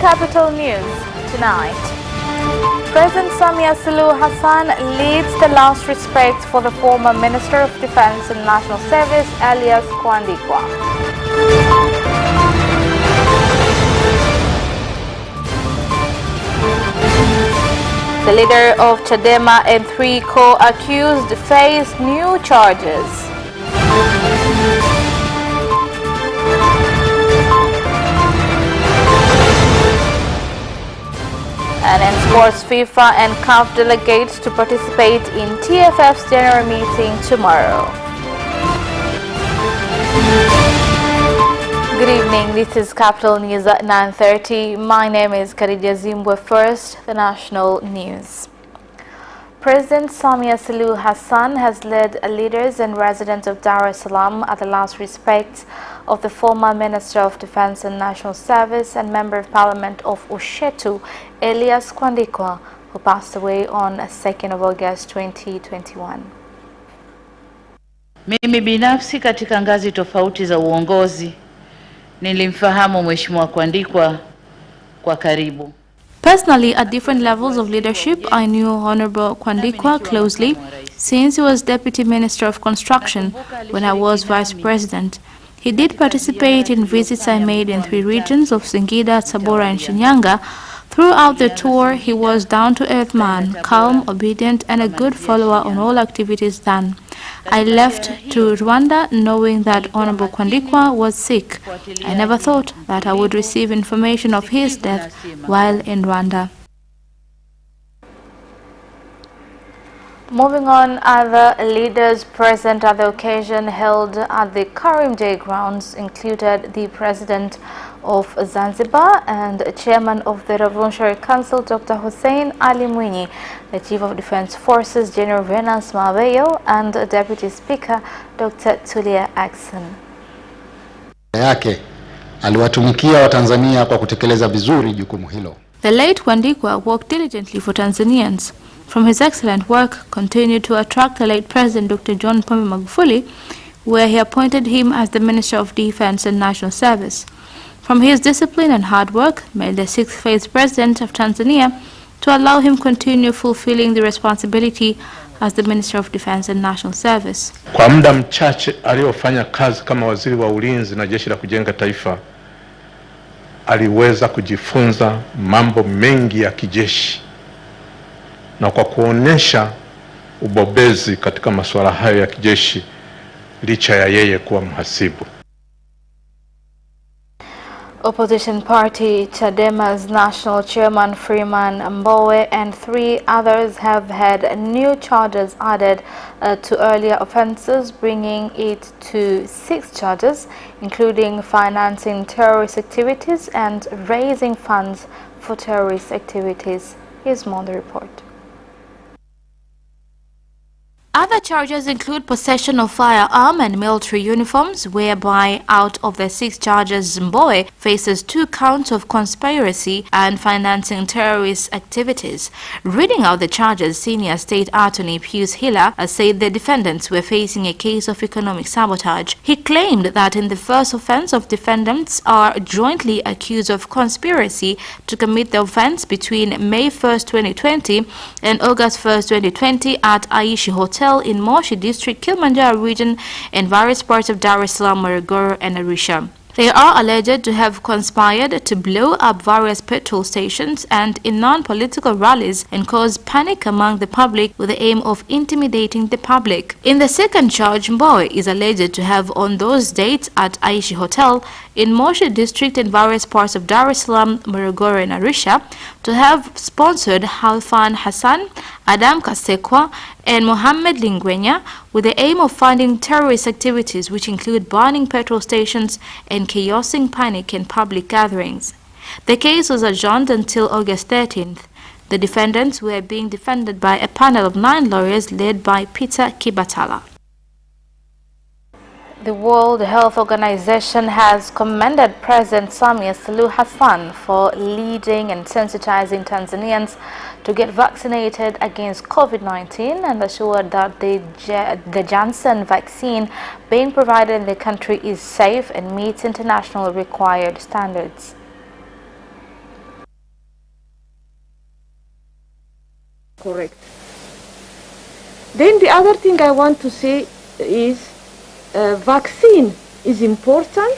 Capital News tonight. President Samia Suluhu Hassan leads the last respect for the former Minister of Defense and National Service, alias Kwandikwa. The leader of Chadema and 3 co-accused face new charges. And in sports, FIFA and CAF delegates to participate in TFF's general meeting tomorrow. Good evening, this is Capital News at 9:30. My name is Khadija Zimbwe. First, the national news. President Samia Suluhu Hassan has led leaders and residents of Dar es Salaam at the last respects of the former Minister of Defense and National Service and Member of Parliament of Ushetu, alias Kwandikwa, who passed away on 2nd of August 2021. Mimi binafsi katika ngazi tofauti za uongozi nilimfahamu Mheshimiwa Kwandikwa kwa karibu. Personally, at different levels of leadership, I knew Honorable Kwandikwa closely since he was Deputy Minister of Construction when I was Vice President. He did participate in visits I made in 3 regions of Singida, Tabora and Shinyanga. Throughout the tour, he was down-to-earth man, calm, obedient and a good follower on all activities done. I left to Rwanda knowing that Honorable Kwandikwa was sick. I never thought that I would receive information of his death while in Rwanda. Moving on, other leaders present at the occasion held at the Karim Day grounds included the President of Zanzibar and Chairman of the Revolutionary Council, Dr. Hussein Ali Mwinyi, the Chief of Defense Forces, General Venance Mabeyo, and Deputy Speaker, Dr. Tulia Ackson. Yake aliwatumikia Watanzania kwa kutekeleza vizuri jukumu hilo. The late Kwandikwa worked diligently for Tanzanians. From his excellent work, continued to attract the late President Dr. John Pombe Magufuli, where he appointed him as the Minister of Defense and National Service. From his discipline and hard work, made the 6th phase President of Tanzania to allow him continue fulfilling the responsibility as the Minister of Defense and National Service. Kwa muda mchache aliyofanya kazi kama waziri wa ulinzi na jeshi la kujenga taifa, aliweza kujifunza mambo mengi ya kijeshi na kwa kuonesha ubobezi katika masuala hayo ya kijeshi licha ya yeye kuwa mhasibu. Opposition party Chadema's national chairman Freeman Mbowe and 3 others have had new charges added to earlier offenses, bringing it to 6 charges, including financing terrorist activities and raising funds for terrorist activities. Here's more on the report. Other charges include possession of firearm and military uniforms, whereby out of the 6 charges, Mbowe faces 2 counts of conspiracy and financing terrorist activities. Reading out the charges, Senior State Attorney Pius Hiller said the defendants were facing a case of economic sabotage. He claimed that in the first offense of defendants are jointly accused of conspiracy to commit the offense between May 1st, 2020 and August 1st, 2020 at Aishi Hotel in Moshi District, Kilimanjaro region, and various parts of Dar es Salaam, Morogoro, and Arusha. They are alleged to have conspired to blow up various petrol stations and in non-political rallies and cause panic among the public with the aim of intimidating the public. In the second charge, Mbowe is alleged to have on those dates at Aishi Hotel in Moshi District and various parts of Dar es Salaam, Morogoro, and Arusha to have sponsored Halfan Hassan, Adam Kasekwa, and Mohammed Lingwenya with the aim of funding terrorist activities which include burning petrol stations and chaosing panic in public gatherings. The case was adjourned until August 13th. The defendants were being defended by a panel of 9 lawyers led by Peter Kibatala. The World Health Organization has commended President Samia Suluhu Hassan for leading and sensitizing Tanzanians to get vaccinated against COVID-19 and assured that the Janssen vaccine being provided in the country is safe and meets international required standards. correct. Then the other thing I want to say is vaccine is important.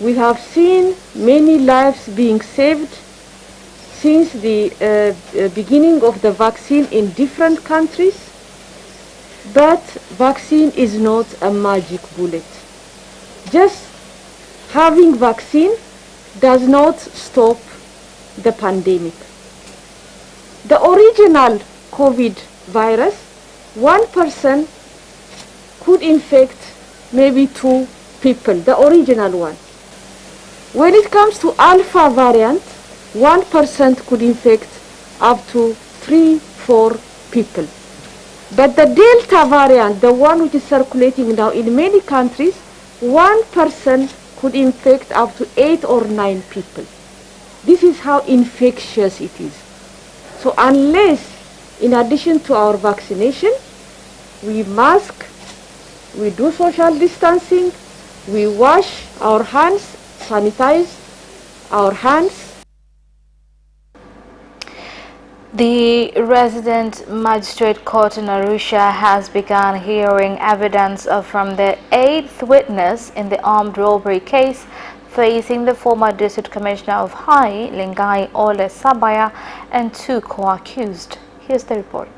We have seen many lives being saved since the beginning of the vaccine in different countries, but vaccine is not a magic bullet. Just having vaccine does not stop the pandemic. The original COVID virus, one person could infect maybe 2 people, the original one. When it comes to alpha variant, 1% could infect up to 3-4 people. But the Delta variant, the one which is circulating now in many countries, 1% could infect up to 8 or 9 people. This is how infectious it is. So unless, in addition to our vaccination, we mask, we do social distancing, we wash our hands, sanitize our hands. The resident magistrate court in Arusha has begun hearing evidence from the 8th witness in the armed robbery case facing the former district commissioner of Hai, Lengai Ole Sabaya, and 2 co-accused. Here's the report.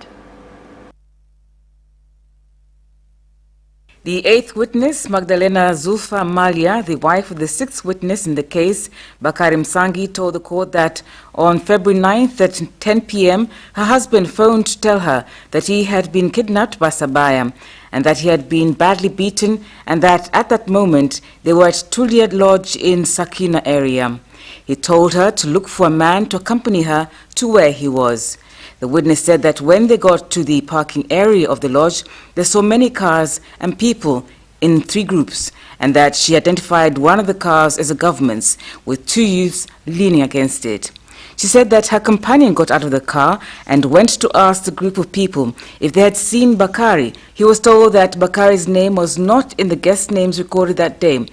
The 8th witness, Magdalena Zulfa Malia, the wife of the 6th witness in the case, Bakari Msangi, told the court that on February 9th at 10 p.m., her husband phoned to tell her that he had been kidnapped by Sabaya and that he had been badly beaten, and that at that moment they were at Tuliad Lodge in Sakina area. He told her to look for a man to accompany her to where he was. The witness said that when they got to the parking area of the lodge, they saw many cars and people in 3 groups, and that she identified one of the cars as a government's, with 2 youths leaning against it. She said that her companion got out of the car and went to ask the group of people if they had seen Bakari. He was told that Bakari's name was not in the guest names recorded that day.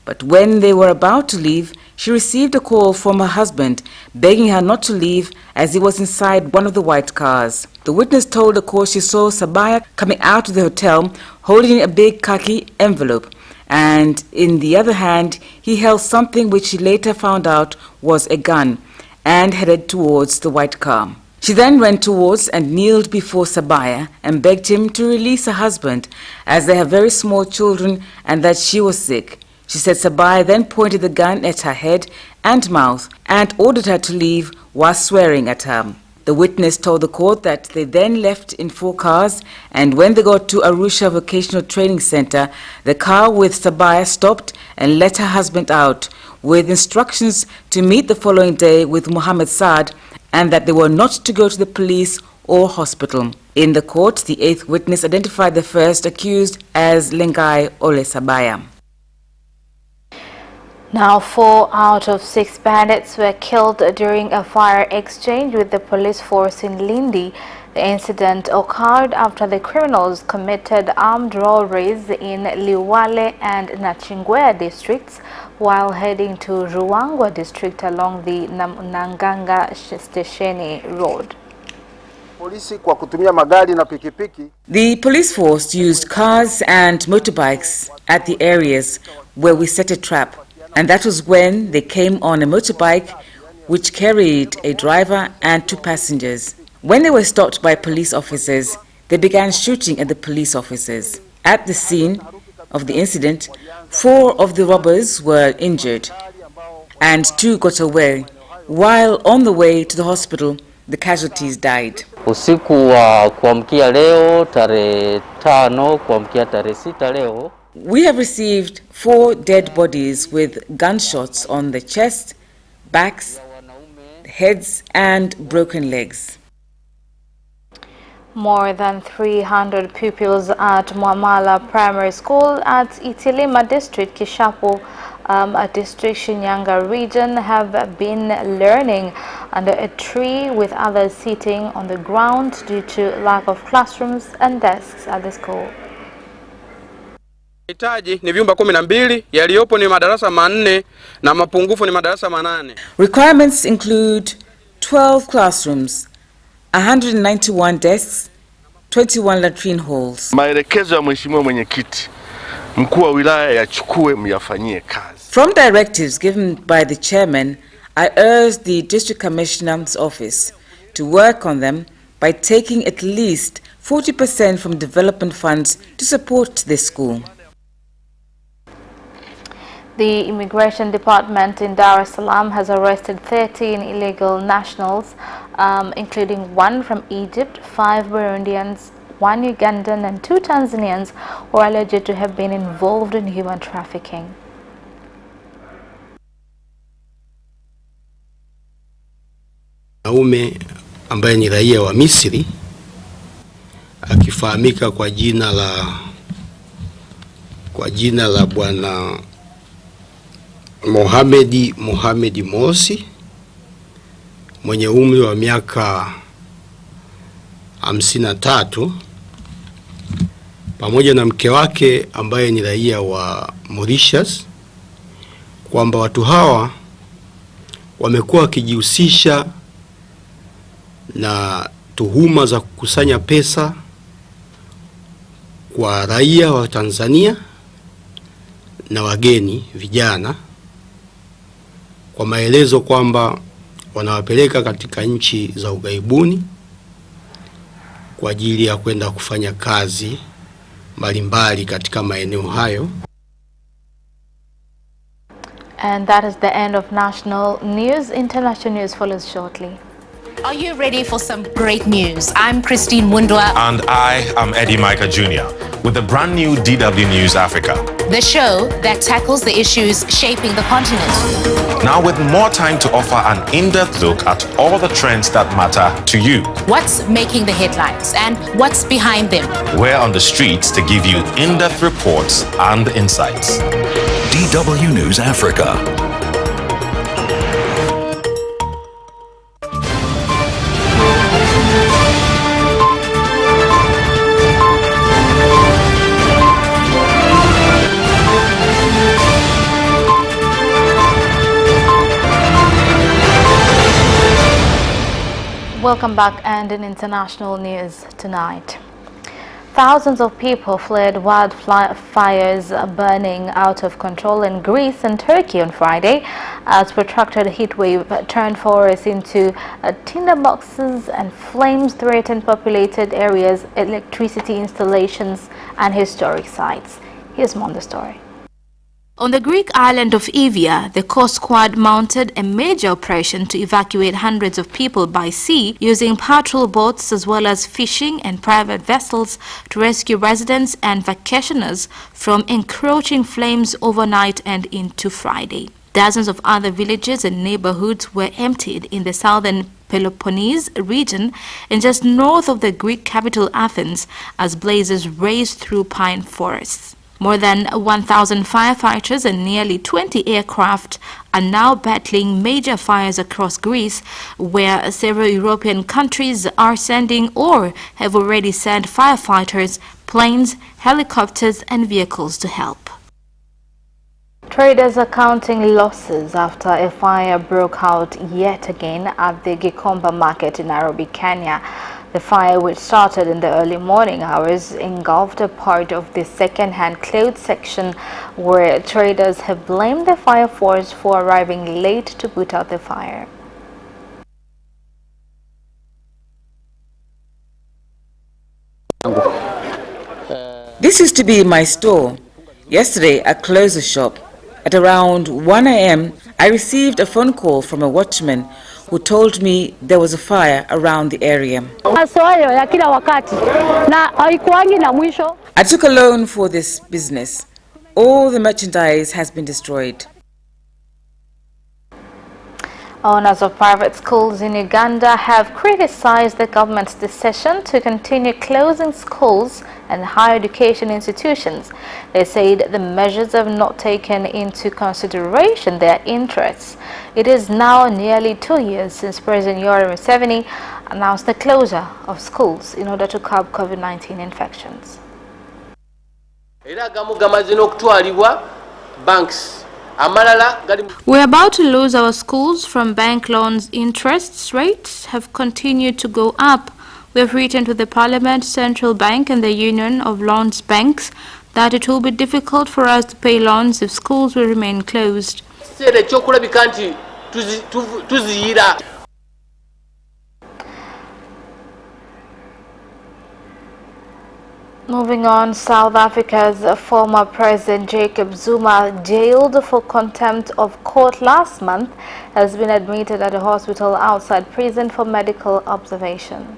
But when they were about to leave, she received a call from her husband begging her not to leave as he was inside one of the white cars. The witness told the court she saw Sabaya coming out of the hotel holding a big khaki envelope, and in the other hand he held something which she later found out was a gun, and headed towards the white car. She then went towards and kneeled before Sabaya and begged him to release her husband as they have very small children and that she was sick. She said Sabaya then pointed the gun at her head and mouth and ordered her to leave while swearing at her. The witness told the court that they then left in 4 cars, and when they got to Arusha Vocational Training Center, the car with Sabaya stopped and let her husband out with instructions to meet the following day with Muhammad Saad, and that they were not to go to the police or hospital. In the court, the 8th witness identified the first accused as Lengai Ole Sabaya. Now, 4 out of 6 bandits were killed during a fire exchange with the police force in Lindi. The incident occurred after the criminals committed armed robberies in Liwale and Nachingwea districts while heading to Ruangwa district along the Nanganga Stesheni Road. The police force used cars and motorbikes at the areas where we set a trap, and that was when they came on a motorbike which carried a driver and 2 passengers. When they were stopped by police officers, they began shooting at the police officers. At the scene of the incident, 4 of the robbers were injured and 2 got away. While on the way to the hospital, the casualties died. Usiku wa kuamkia leo tarehe 5 kuamkia tarehe 6 leo. We have received 4 dead bodies with gunshots on the chest, backs, heads and broken legs. More than 300 pupils at Mwamala Primary School at Itilima District, Kishapu, District Shinyanga region have been learning under a tree, with others sitting on the ground due to lack of classrooms and desks at the school. Hitaji ni vyumba 12, yaliyopo ni madarasa 4 na mapungufu ni madarasa 8. Requirements include 12 classrooms, 191 desks, 21 latrine holes. Maelekezo ya Mheshimiwa Mwenyekiti, mkuu wa wilaya yachukue myafanyie kazi. From directives given by the chairman, I urge the district commissioner's office to work on them by taking at least 40% from development funds to support this school. The Immigration Department in Dar es Salaam has arrested 13 illegal nationals, including one from Egypt, 5 Burundians, 1 Ugandan and 2 Tanzanians who are alleged to have been involved in human trafficking. Mwanaume ambaye ni raia wa Misri akifahamika kwa jina la bwana Mohamed Mosi mwenye umri wa miaka 53 pamoja na mke wake ambaye ni raia wa Mauritius, kwamba watu hawa wamekuwa wakijihusisha na tuhuma za kukusanya pesa kwa raia wa Tanzania na wageni vijana, kwa maelezo kwamba wanawapeleka katika nchi za ughaibuni kwa ajili ya kwenda kufanya kazi mbalimbali katika maeneo hayo. And that is the end of national news. International news follows shortly. Are you ready for some great news? I'm Christine Mundwa. And I am Eddie Micah Jr. with the brand new DW News Africa, the show that tackles the issues shaping the continent. Now with more time to offer an in-depth look at all the trends that matter to you. What's making the headlines and what's behind them? We're on the streets to give you in-depth reports and insights. DW News Africa. Welcome back, and in international news tonight. Thousands of people fled wildfires burning out of control in Greece and Turkey on Friday as protracted heat wave turned forests into tinderboxes and flames threatened populated areas, electricity installations and historic sites. Here's more on the story. On the Greek island of Evia, the Coast Guard mounted a major operation to evacuate hundreds of people by sea using patrol boats as well as fishing and private vessels to rescue residents and vacationers from encroaching flames overnight and into Friday. Dozens of other villages and neighborhoods were emptied in the southern Peloponnese region and just north of the Greek capital Athens as blazes raged through pine forests. More than 1,000 firefighters and nearly 20 aircraft are now battling major fires across Greece, where several European countries are sending or have already sent firefighters, planes, helicopters and vehicles to help. Traders are counting losses after a fire broke out yet again at the Gikomba market in Nairobi, Kenya. The fire, which started in the early morning hours, engulfed a part of the second-hand clothes section where traders have blamed the fire force for arriving late to put out the fire. This used to be my store. Yesterday, I closed the shop. At around 1 a.m., I received a phone call from a watchman who told me there was a fire around the area. I took a loan for this business. All the merchandise has been destroyed. Owners of private schools in Uganda have criticized the government's decision to continue closing schools and higher education institutions. They said the measures have not taken into consideration their interests. It is now nearly 2 years since President Yoweri Museveni announced the closure of schools in order to curb COVID-19 infections. Banks We're about to lose our schools from bank loans. Interest rates have continued to go up. We have written to the Parliament, Central Bank and the Union of Loans Banks that it will be difficult for us to pay loans if schools will remain closed. Moving on, South Africa's former President Jacob Zuma, jailed for contempt of court last month, has been admitted at a hospital outside prison for medical observation.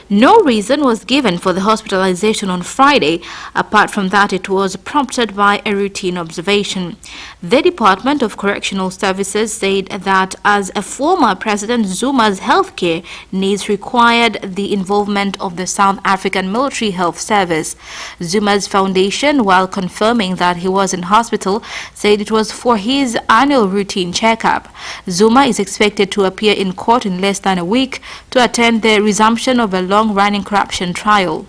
No reason was given for the hospitalization on Friday. Apart from that, it was prompted by a routine observation. The Department of Correctional Services said that as a former president, Zuma's healthcare needs required the involvement of the South African Military Health Service. Zuma's foundation, while confirming that he was in hospital, said it was for his annual routine checkup. Zuma is expected to appear in court in less than a week to attend the resumption of a long-running corruption trial.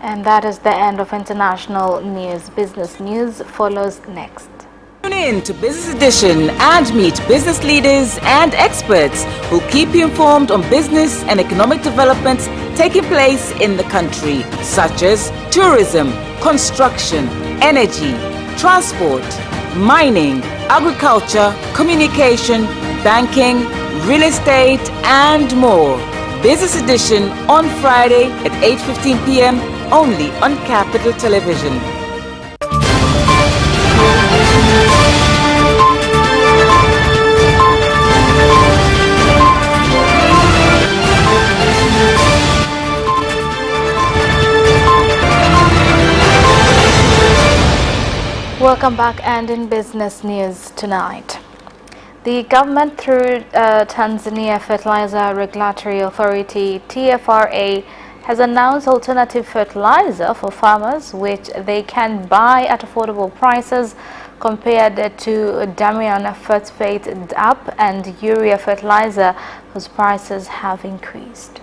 And that is the end of international news. Business news follows next. Tune in to Business Edition and meet business leaders and experts who keep you informed on business and economic developments taking place in the country, such as tourism, construction, energy, transport, mining, agriculture, communication, banking, real estate, and more. Business Edition on Friday at 8:15 p.m. only on Capital Television. Welcome back, and in business news tonight. The government, through Tanzania Fertilizer Regulatory Authority, TFRA, has announced alternative fertilizer for farmers which they can buy at affordable prices compared to Damian phosphate DAP and urea fertilizer, whose prices have increased.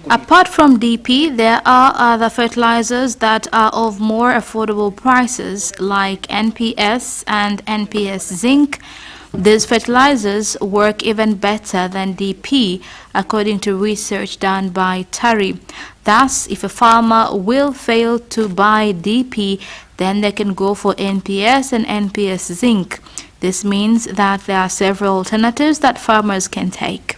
Apart from DP, there are other fertilizers that are of more affordable prices like NPS and NPS zinc. These fertilizers work even better than DP, according to research done by Tari. Thus, if a farmer will fail to buy DP, then they can go for NPS and NPS zinc. This means that there are several alternatives that farmers can take.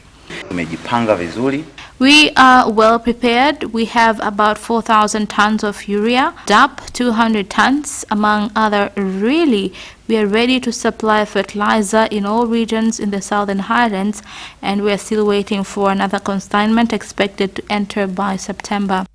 We are well prepared. We have about 4,000 tons of urea, DAP 200 tons, among other. Really, we are ready to supply fertilizer in all regions in the Southern Highlands, and we are still waiting for another consignment expected to enter by September.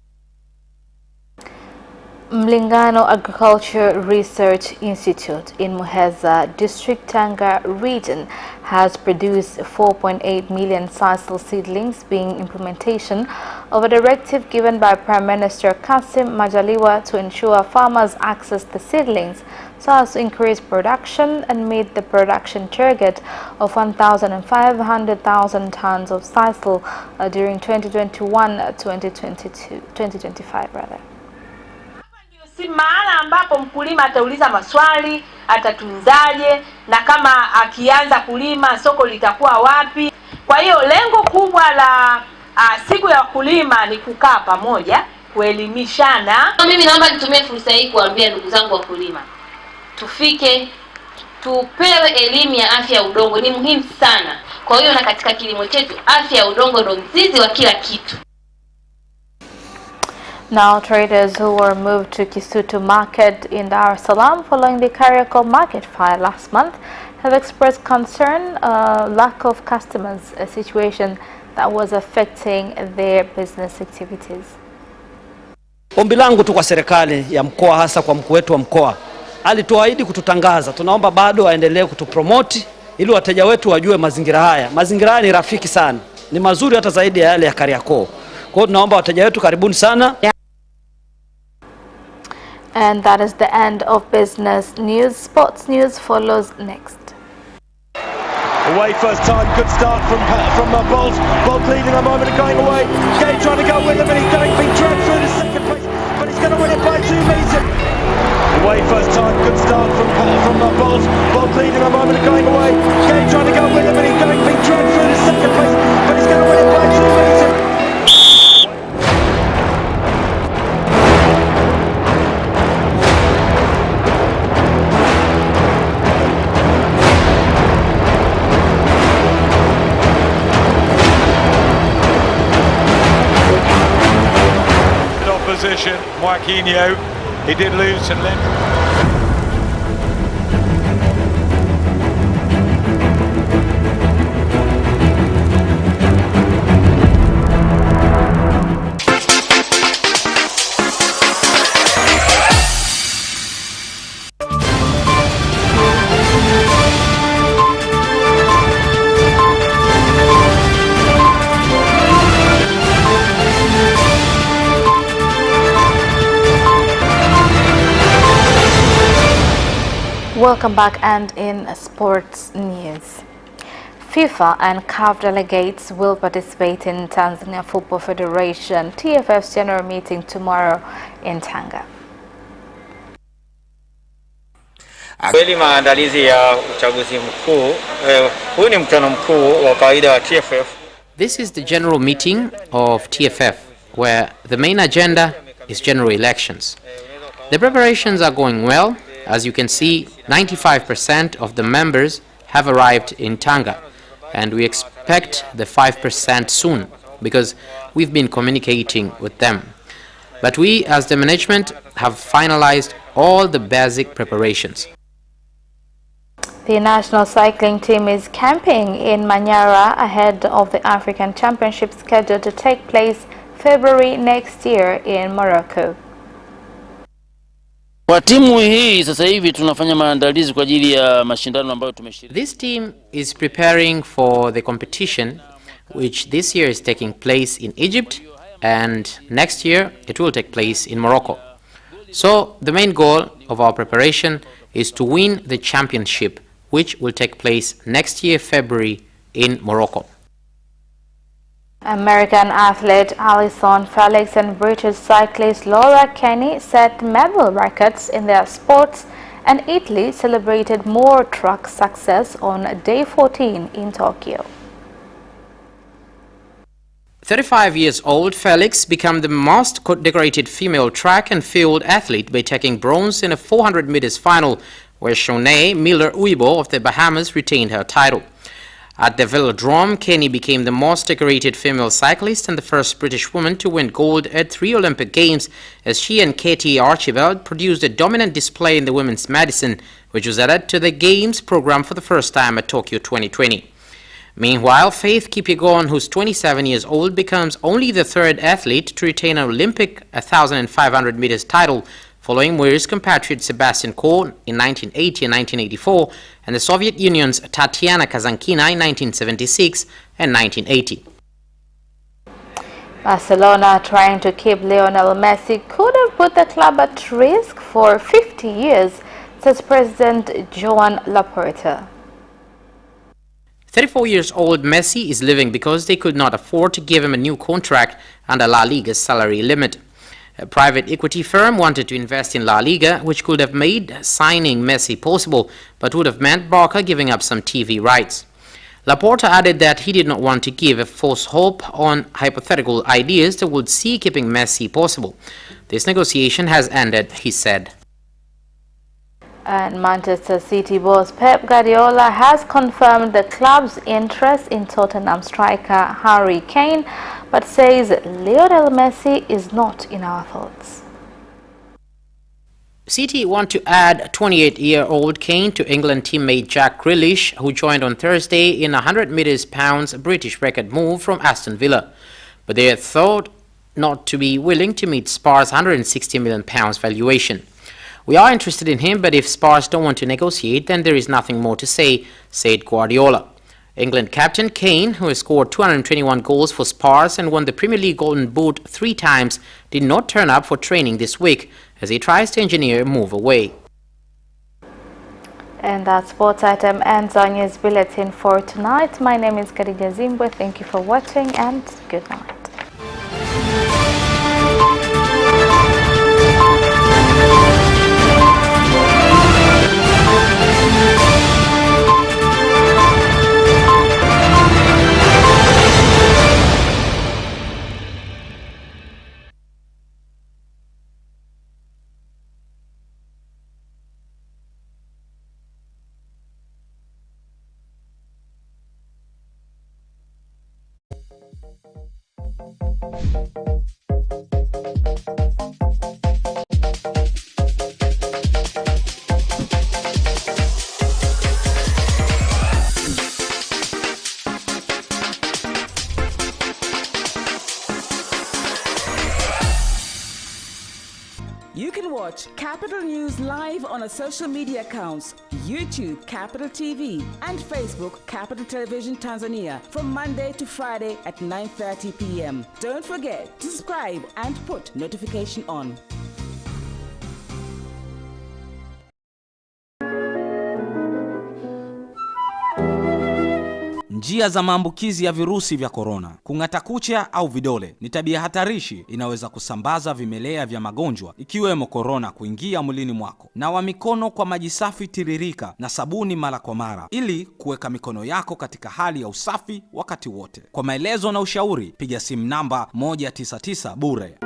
Mlingano Agriculture Research Institute in Muheza District, Tanga region has produced 4.8 million sisal seedlings, being implementation of a directive given by Prime Minister Kassim Majaliwa to ensure farmers access the seedlings so as to increase production and meet the production target of 1,500,000 tons of sisal during 2021-2025 rather. Si maana ambapo mkulima atauliza maswali, atatunzaje, na kama akianza kulima soko litakuwa wapi. Kwa hiyo lengo kubwa la siku ya wakulima ni kukaa pamoja, kuelimishana. Mimi naomba nitumie fursa hii kuambia ndugu zangu wakulima, tufike tupewe elimu ya afya ya udongo, ni muhimu sana. Kwa hiyo na katika kilimo chetu afya ya udongo ndio mzizi wa kila kitu. Now, traders who were moved to Kisutu Market in Dar es Salaam following the Kariakor market fire last month have expressed concern lack of customers, a situation that was affecting their business activities. Ombi langu tu kwa serikali ya mkoa, hasa kwa mkuu wetu wa mkoa, alituahidi kututangaza. Tunaomba bado aendelee kutupromote ili wateja wetu wajue mazingira haya. Mazingira haya ni rafiki sana, ni mazuri hata zaidi ya yale ya Kariakor. Kwa hiyo tunaomba wateja wetu karibuni sana. And that is the end of business news. Sports news follows next. Away first time, good start from Bolt. Bolt leading a moment and going away. Gay trying to go with him, and he's going to be dragged through to second place, but he's going to win it by 2 meters. Away first time, good start from Bolt. Bolt leading a moment and going away. Gay trying to go with him, and he's going to be dragged through to second place, but he's going to win it by 2 meters. Opposition, Joaquinho, he did lose to Lim. Welcome back, and in sports news, FIFA and CAF delegates will participate in Tanzania Football Federation TFF's general meeting tomorrow in Tanga. Kweli maandalizi ya uchaguzi mkuu, huu ni mkutano mkuu wa kawaida wa TFF. This is the general meeting of TFF, where the main agenda is general elections. The preparations are going well. As you can see, 95% of the members have arrived in Tanga, and we expect the 5% soon, because we've been communicating with them. But we, as the management, have finalized all the basic preparations. The national cycling team is camping in Manyara ahead of the African Championship scheduled to take place February next year in Morocco. This team is preparing for the competition, which this year is taking place in Egypt, and next year it will take place in Morocco. So the main goal of our preparation is to win the championship, which will take place next year, February, in Morocco. American athlete Allyson Felix and British cyclist Laura Kenny set medal records in their sports, and Italy celebrated more track success on day 14 in Tokyo. 35 years old Felix became the most decorated female track and field athlete by taking bronze in a 400 meters final, where Shaunae Miller-Uibo of the Bahamas retained her title. At the Velodrome, Kenny became the most decorated female cyclist and the first British woman to win gold at 3 Olympic Games, as she and Katie Archibald produced a dominant display in the women's medicine, which was added to the Games program for the first time at Tokyo 2020. Meanwhile, Faith Kipyegon, who's 27 years old, becomes only the third athlete to retain an Olympic 1,500 meters title, following Muir's compatriot Sebastian Coe in 1980 and 1984, and the Soviet Union's Tatiana Kazankina in 1976 and 1980. Barcelona, trying to keep Lionel Messi, could have put the club at risk for 50 years, says President Joan Laporta. 34 years old Messi is leaving because they could not afford to give him a new contract under La Liga's salary limit. A private equity firm wanted to invest in La Liga, which could have made signing Messi possible, but would have meant Barca giving up some TV rights. Laporta added that he did not want to give a false hope on hypothetical ideas that would see keeping Messi possible. This negotiation has ended, he said. And Manchester City boss Pep Guardiola has confirmed the club's interest in Tottenham striker Harry Kane, but says Lionel Messi is not in our thoughts. City want to add 28-year-old Kane to England teammate Jack Grealish, who joined on Thursday in a 100 meters pounds British record move from Aston Villa. But they are thought not to be willing to meet Spurs' £160 million valuation. We are interested in him, but if Spurs don't want to negotiate, then there is nothing more to say, said Guardiola. England captain Kane, who has scored 221 goals for Spurs and won the Premier League Golden Boot 3 times, did not turn up for training this week as he tries to engineer a move away. And that sports item ends our news bulletin for tonight. My name is Khadija Zimbwe. Thank you for watching and good night. You can watch Capital News live on our social media accounts, YouTube Capital TV and Facebook Capital Television Tanzania from Monday to Friday at 9:30 p.m. Don't forget to subscribe and put notification on. Njia za maambukizi ya virusi vya korona. Kung'ata kucha au vidole ni tabia hatarishi inaweza kusambaza vimelea vya magonjwa ikiwemo korona kuingia mwilini mwako. Nawa mikono kwa maji safi tiririka na sabuni mara kwa mara ili kuweka mikono yako katika hali ya usafi wakati wote. Kwa maelezo na ushauri piga simu namba 199 bure.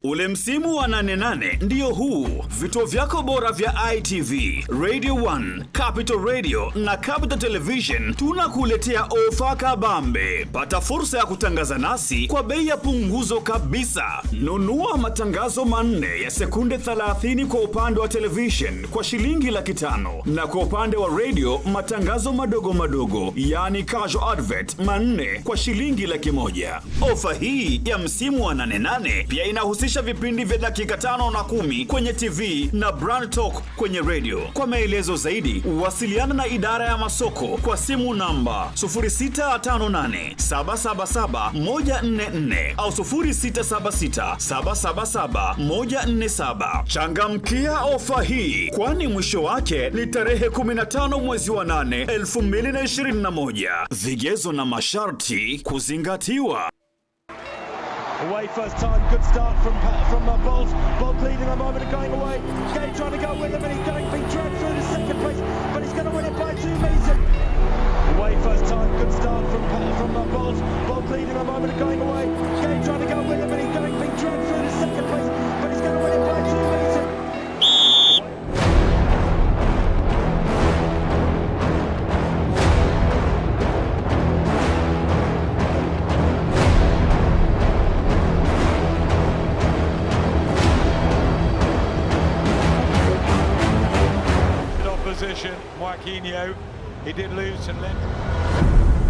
Ule msimu wa 88 ndio huu. Vituo vyako bora vya ITV, Radio 1, Capital Radio na Capital Television tunakuletea ofa kabambe. Pata fursa ya kutangaza nasi kwa bei ya punguzo kabisa. Nunua matangazo manne ya sekunde 30 kwa upande wa television kwa shilingi 500 na kwa upande wa radio matangazo madogo madogo, yani casual advert manne kwa shilingi 100. Ofa hii ya msimu wa 88 pia inahusisha vipindi vya dakika 5 na 10 kwenye TV na Brand Talk kwenye radio. Kwa maelezo zaidi, wasiliana na idara ya masoko kwa simu namba 0658777144 au 0676777147. Changamkia ofa hii, kwani mwisho wake ni tarehe 15 mwezi wa 8 2021. Vigezo na masharti kuzingatiwa. Away first time, good start from Bolt. Bolt leading the moment and going away. Gay trying to go with him and he's going to be dragged through to second place, but he's going to win it by 2 meters. Away first time, good start from Bolt. Bolt leading the moment and going away. Gay trying to go with him and he's going to be dragged through to second place, but he's going to win it by 2 meters. Marquinhos, he did lose to Lim.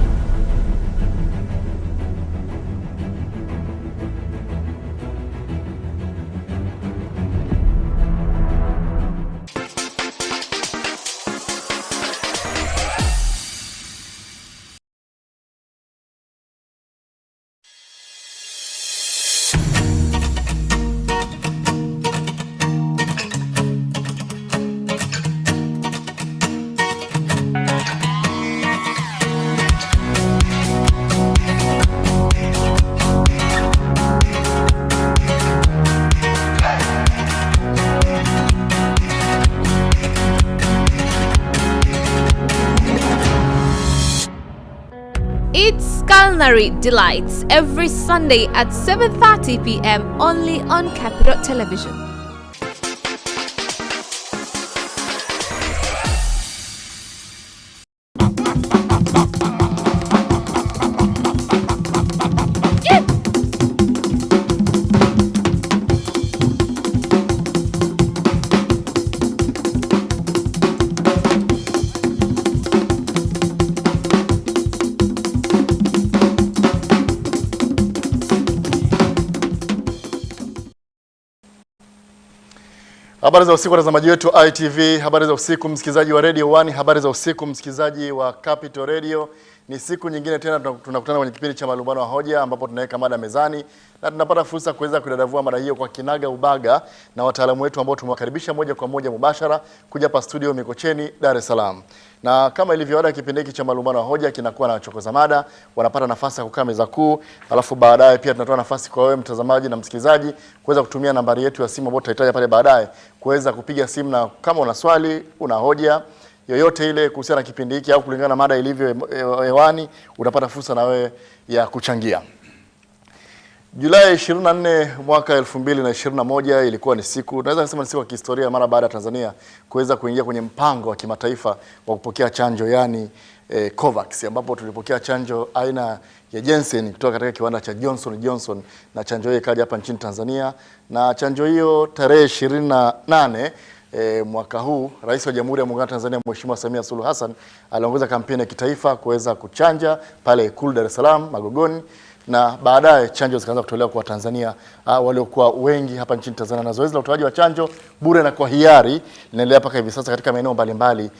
It's Culinary Delights every Sunday at 7:30 p.m. only on Capital Television. Habari za usiku watazamaji wetu ITV, habari za usiku msikilizaji wa Radio 1, habari za usiku msikilizaji wa Capital Radio. Ni siku nyingine tena tunakutana kwenye kipindi cha malumbano wa hoja ambapo tunaweka mada mezani na tunapata fursa kuweza kudadavua mada hiyo kwa kinaga ubaga na wataalamu wetu ambao tumewakaribisha moja kwa moja mubashara kuja hapa studio Mikocheni, Dar es Salaam. Na kama ilivyo ada, kipindi hiki cha malumbano wa hoja kinakuwa na wachokoza mada, wanapata nafasi ya kukaa meza kuu, alafu baadaye pia tunatoa nafasi kwa wewe mtazamaji na msikilizaji kuweza kutumia nambari yetu ya simu ambayo tutahitaji pale baadaye kuweza kupiga simu, na kama una swali, una hoja yoyote ile kuhusiana na kipindi hiki au kulingana na mada ilivyo hewani, utapata fursa na wewe ya kuchangia. Julai 24 mwaka 2021 ilikuwa ni siku, naweza kusema ni siku ya kihistoria mara baada ya Tanzania kuweza kuingia kwenye mpango wa kimataifa wa kupokea chanjo, yani COVAX, ambapo tulipokea chanjo aina ya Janssen kutoka katika kiwanda cha Johnson Johnson, na chanjo hiyo ikaja hapa nchini Tanzania. Na chanjo hiyo tarehe 28 mwaka huu Rais wa Jamhuri ya Muungano wa Tanzania Mheshimiwa Samia Suluhu Hassan aliongoza kampeni ya kitaifa kuweza kuchanja pale Ikulu Dar es Salaam Magogoni, na baadaye chanjo zikaanza kutolewa kwa Tanzania waliokuwa wengi hapa nchini Tanzania, na zoezi la utoaji wa chanjo bure na kwa hiari linaendelea mpaka hivi sasa katika maeneo mbalimbali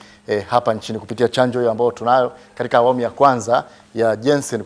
hapa nchini kupitia chanjo hiyo ambayo tunayo katika awamu ya kwanza ya Janssen.